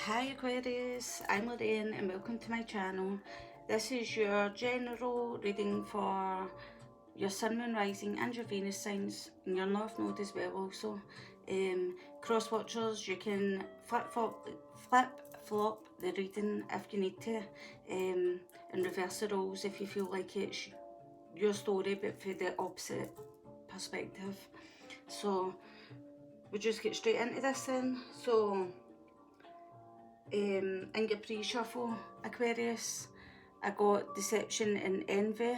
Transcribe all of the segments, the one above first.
Hi Aquarius, I'm Lorraine and welcome to my channel. This is your general reading for your Sun, Moon, Rising and your Venus signs and your North Node as well also. Cross watchers, you can flip-flop the reading if you need to, and reverse the roles if you feel like it's your story but for the opposite perspective. So we'll just get straight into this then. So in your pre-shuffle, Aquarius, I got deception and envy,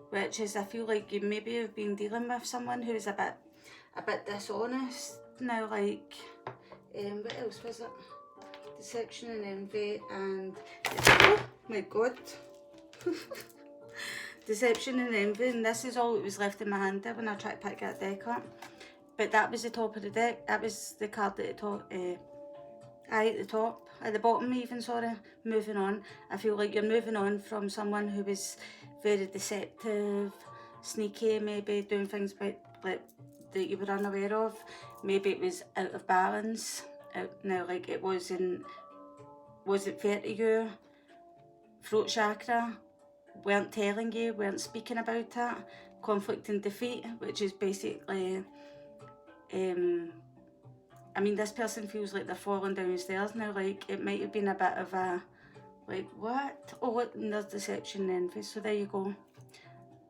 which is, I feel like you maybe have been dealing with someone who's a bit dishonest. Now, like, what else was it? Deception and envy and, oh my god. Deception and envy, and this is all that was left in my hand there when I tried to pick that deck up. But that was the top of the deck, that was the card at the top, at the bottom even, sorry. Moving on. I feel like you're moving on from someone who was very deceptive, sneaky, maybe doing things like that you were unaware of. Maybe it was out of balance. Now, like, it wasn't fair to you. Throat chakra, weren't telling you, weren't speaking about it. Conflict and defeat, which is basically I mean, this person feels like they're falling down the stairs now. Like, it might have been a bit of a, like, what? Oh, and there's deception and envy. So there you go.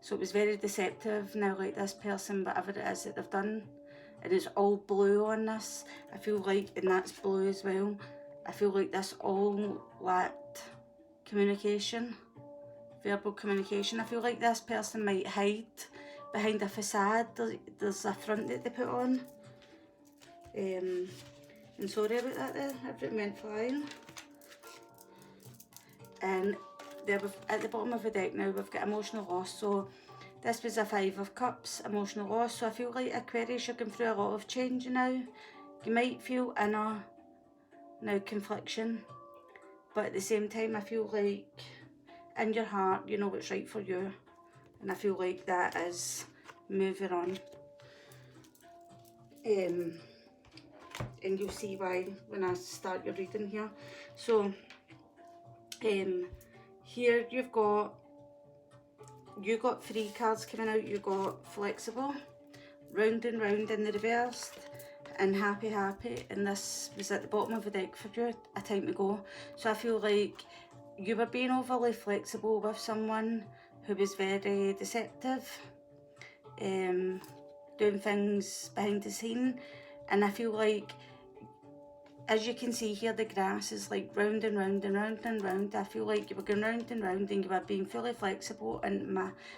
So it was very deceptive. Now, like, this person, whatever it is that they've done, and it's all blue on this. I feel like, and that's blue as well. I feel like this all lacked communication, verbal communication. I feel like this person might hide behind a facade. There's a front that they put on. And sorry about that there, everything went flying. And there at the bottom of the deck now we've got emotional loss. So this was a 5 of Cups, emotional loss. So I feel like Aquarius, you're going through a lot of change now. You might feel inner now confliction, but at the same time I feel like in your heart you know what's right for you, and I feel like that is moving on. And you'll see why when I start your reading here. So here you got 3 cards coming out. You got flexible, round and round in the reversed, and happy, and this was at the bottom of the deck for you a time ago. So I feel like you were being overly flexible with someone who was very deceptive, doing things behind the scene. And I feel like, as you can see here, the grass is like round and round and round and round. I feel like you were going round and round and you were being fully flexible, and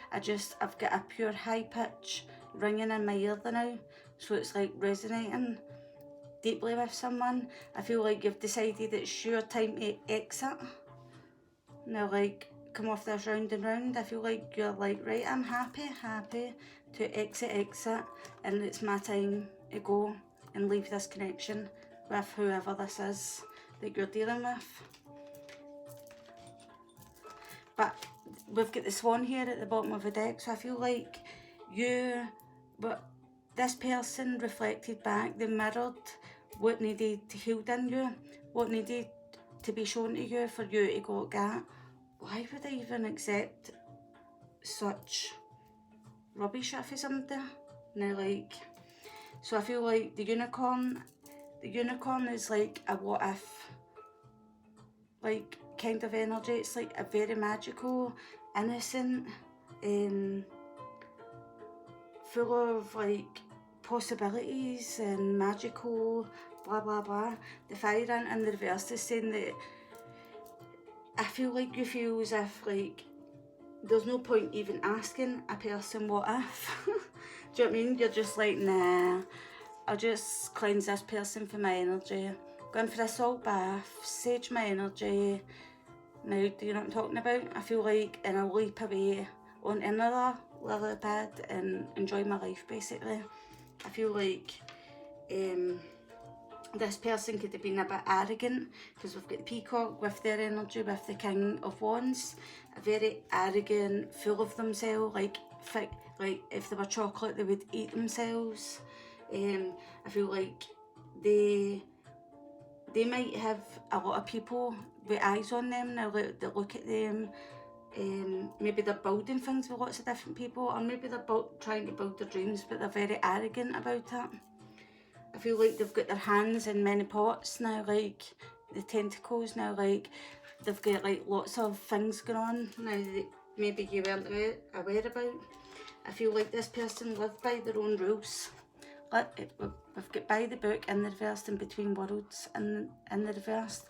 I've got a pure high pitch ringing in my ear now. So it's like resonating deeply with someone. I feel like you've decided it's your time to exit. Now, like, come off this round and round. I feel like you're like, right, I'm happy to exit, and it's my time to go and leave this connection with whoever this is that you're dealing with. But we've got the Swan here at the bottom of the deck, so I feel like this person reflected back, they mirrored what needed healed in you, what needed to be shown to you for you to go, "Gat, why would I even accept such rubbish off of somebody?" Now, like, so I feel like the unicorn is like a what if, like, kind of energy. It's like a very magical, innocent, full of like possibilities and magical blah blah blah. The fire ant in the reverse is saying that I feel like you feel as if like there's no point even asking a person what if. Do you know what I mean? You're just like, nah, I'll just cleanse this person for my energy. Going for a salt bath, sage my energy. Now, do you know what I'm talking about? I feel like, and I'll leap away on another lily pad and enjoy my life, basically. I feel like this person could have been a bit arrogant, because we've got the peacock with their energy, with the King of Wands. A very arrogant, full of themselves, like if they were chocolate they would eat themselves. I feel like they they might have a lot of people with eyes on them now that look at them. Maybe they're building things with lots of different people, or maybe they're trying to build their dreams, but they're very arrogant about it. I feel like they've got their hands in many pots now, like the tentacles now, like they've got like lots of things going on now that maybe you weren't aware about. I feel like this person lived by their own rules. We've got by the book in the reverse and between worlds in the reverse,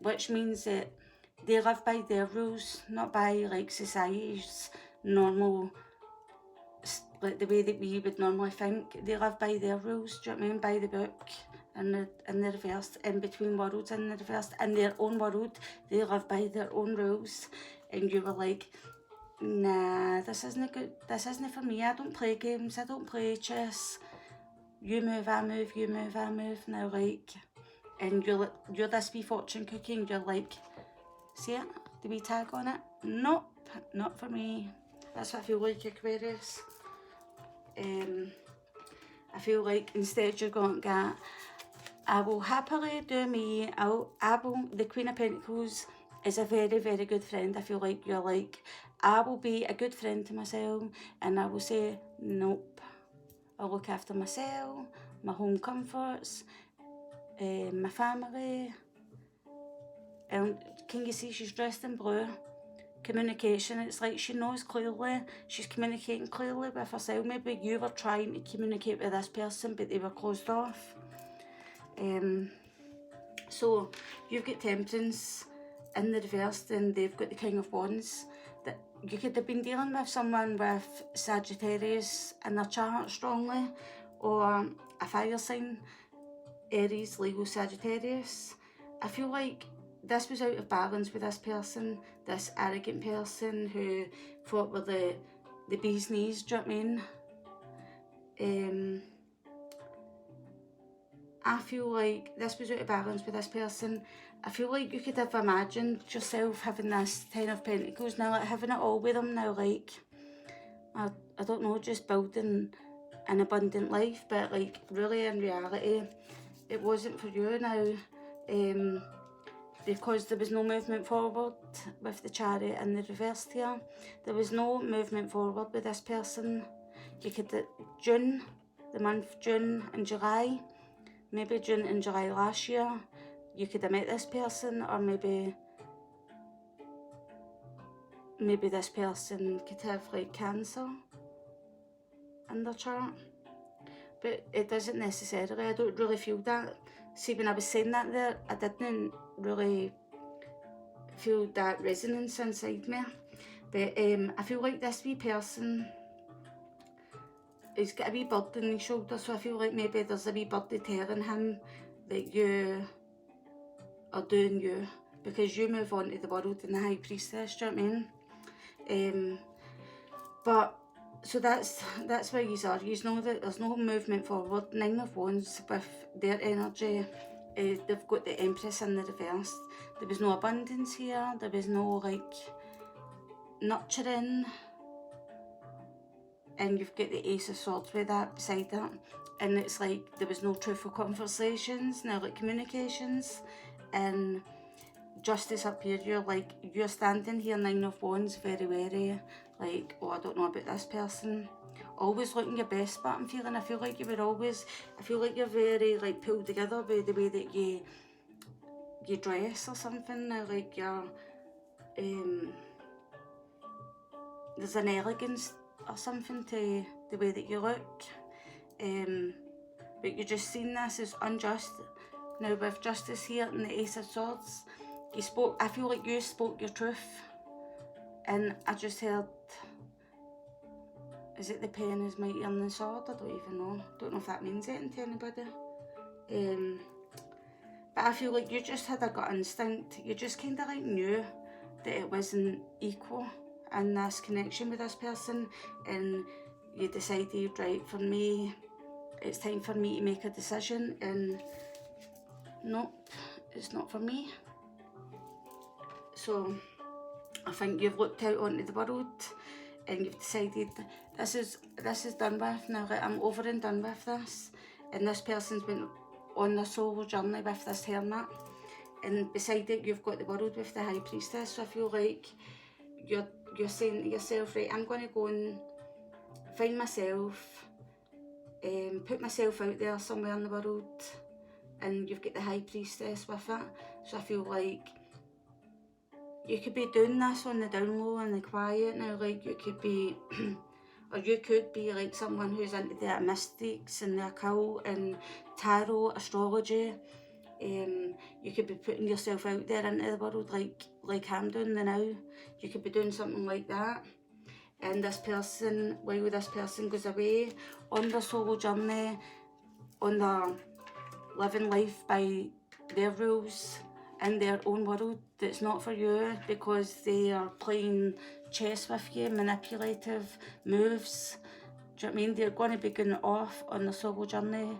which means that they live by their rules, not by like society's normal, like the way that we would normally think. They live by their rules, do you know what I mean? By the book in the reverse, in between worlds in the reverse, in their own world, they live by their own rules. And you were like, nah, this isn't good, this isn't for me, I don't play games, I don't play chess. You move, I move, you move, I move. Now, like, and you're this wee fortune cookie, and you're like, see it? The wee tag on it? Nope, not for me. That's what I feel like, Aquarius. I feel like instead you're going to get, I will happily do me. The Queen of Pentacles is a very, very good friend. I feel like you're like, I will be a good friend to myself, and I will say, nope. I'll look after myself, my home comforts, my family. And can you see she's dressed in blue? Communication, it's like she knows clearly, she's communicating clearly with herself. Maybe you were trying to communicate with this person, but they were closed off. So you've got Temperance in the reverse, and they've got the King of Wands. That you could have been dealing with someone with Sagittarius in their chart strongly, or a fire sign, Aries, Leo, Sagittarius. I feel like this was out of balance with this person, this arrogant person who fought with the bee's knees, do you know what I mean? I feel like this was out of balance with this person. I feel like you could have imagined yourself having this Ten of Pentacles now, like having it all with them now, like, I don't know, just building an abundant life, but like really in reality, it wasn't for you now, because there was no movement forward with the Chariot in the reverse here. There was no movement forward with this person. You could, June, the month June and July, maybe June and July last year, you could have met this person, or maybe this person could have like Cancer in their chart. But it doesn't necessarily, I don't really feel that. See, when I was saying that there, I didn't really feel that resonance inside me. But I feel like this wee person, he's got a wee bird in his shoulder, so I feel like maybe there's a wee birdie telling him that you are doing you, because you move on to the world in the High Priestess, do you know what I mean? But so that's where you are. You know that there's no movement forward. Nine of Wands with their energy. They've got the Empress in the reverse. There was no abundance here. There was no like nurturing. And you've got the Ace of Swords with that beside that. And it's like there was no truthful conversations, no like communications. And Justice up here, you're standing here, Nine of Wands, very wary, like, oh, I don't know about this person. Always looking your best, but I feel like you were always, I feel like you're very like pulled together by the way that you dress or something. Like you're, there's an elegance or something to the way that you look. But you're just seeing this as unjust. Now with Justice here and the Ace of Swords, I feel like you spoke your truth, and I just heard, is it the pen is mightier than the sword? I don't even know. Don't know if that means anything to anybody. But I feel like you just had a gut instinct. You just kind of like knew that it wasn't equal in this connection with this person, and you decided, right, for me, it's time for me to make a decision, and nope, it's not for me. So I think you've looked out onto the world and you've decided this is done with now. Like, I'm over and done with this, and this person's been on the solo journey with this hermit, and beside it you've got the world with the high priestess. So I feel like you're saying to yourself, right, I'm going to go and find myself, put myself out there somewhere in the world, and you've got the high priestess with it. So I feel like you could be doing this on the down low and the quiet now, like you could be or you could be like someone who's into the mystics and the occult and tarot, astrology. You could be putting yourself out there into the world like I'm doing now. You could be doing something like that. And this person, while this person goes away on their solo journey, on their living life by their rules in their own world that's not for you, because they are playing chess with you, manipulative moves. Do you know what I mean? They're going to be going off on the solo journey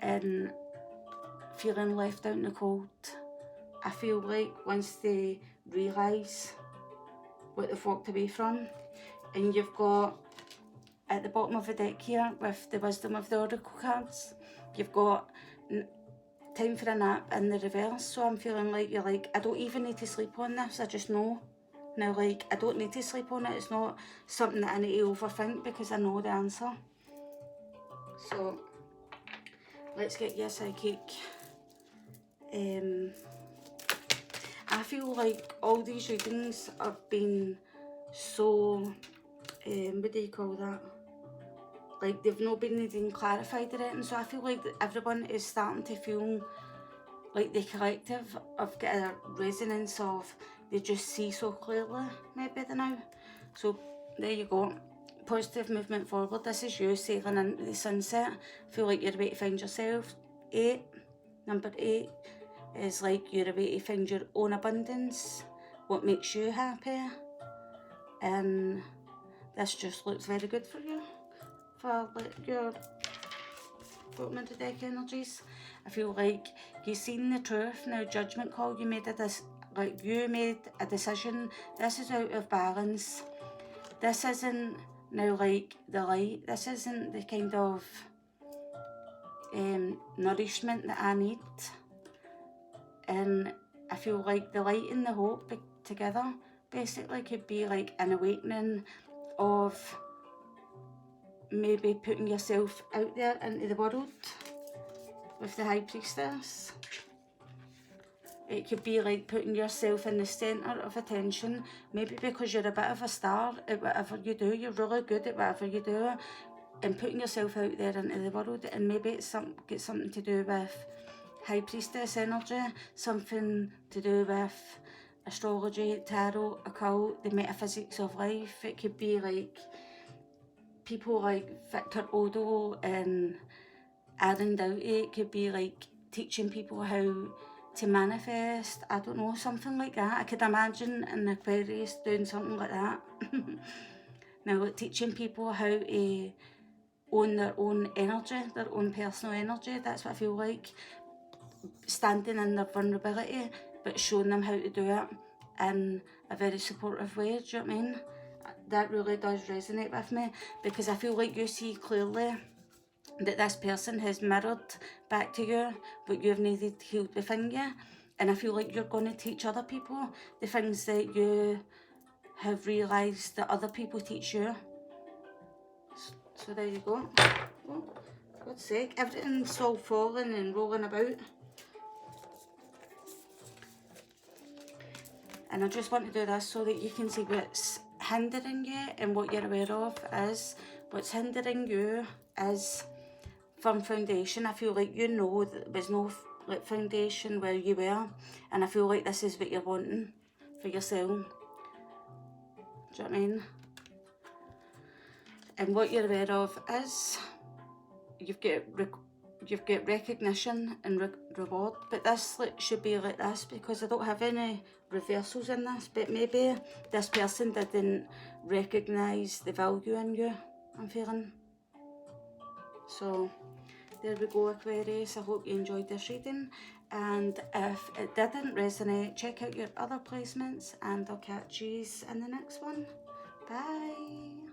and feeling left out in the cold. I feel like once they realise what they've walked away from, and you've got at the bottom of the deck here with the wisdom of the oracle cards, you've got time for a nap in the reverse. So I'm feeling like you're like, I don't even need to sleep on this, I just know. Now, like, I don't need to sleep on it. It's not something that I need to overthink because I know the answer. So let's get your psychic. I feel like all these readings have been so, what do you call that? Like, they've not been needing clarified or anything. So I feel like everyone is starting to feel like the collective have got a resonance of they just see so clearly maybe now. So there you go. Positive movement forward. This is you sailing into the sunset. I feel like you're about to find yourself. Number 8 is like you're about to find your own abundance, what makes you happy, and this just looks very good for you, for like your bottom of the deck energies. I feel like you've seen the truth now. Judgment call. You made a decision. This is out of balance. This isn't now like the light. This isn't the kind of nourishment that I need. And I feel like the light and the hope together basically could be like an awakening of maybe putting yourself out there into the world with the high priestess. It could be like putting yourself in the centre of attention, maybe because you're a bit of a star at whatever you do. You're really good at whatever you do, and putting yourself out there into the world. And maybe it's got something to do with high priestess energy, something to do with astrology, tarot, occult, the metaphysics of life. It could be like people like Victor Odo and Aaron Doughty. It could be like teaching people how to manifest. I don't know, something like that. I could imagine an Aquarius doing something like that. Now, like teaching people how to own their own energy, their own personal energy. That's what I feel like. Standing in their vulnerability, but showing them how to do it in a very supportive way. Do you know what I mean? That really does resonate with me, because I feel like you see clearly that this person has mirrored back to you what you've needed healed within you, and I feel like you're going to teach other people the things that you have realised that other people teach you. So there you go. Oh, God's sake, everything's all falling and rolling about. And I just want to do this so that you can see what's hindering you and what you're aware of is. What's hindering you is firm foundation. I feel like you know that there was no like foundation where you were, and I feel like this is what you're wanting for yourself. Do you know what I mean? And what you're aware of is you've got recognition and reward, but this should be like this, because I don't have any reversals in this, but maybe this person didn't recognise the value in you, I'm feeling. So there we go, Aquarius. I hope you enjoyed this reading, and if it didn't resonate, check out your other placements, and I'll catch you in the next one. Bye.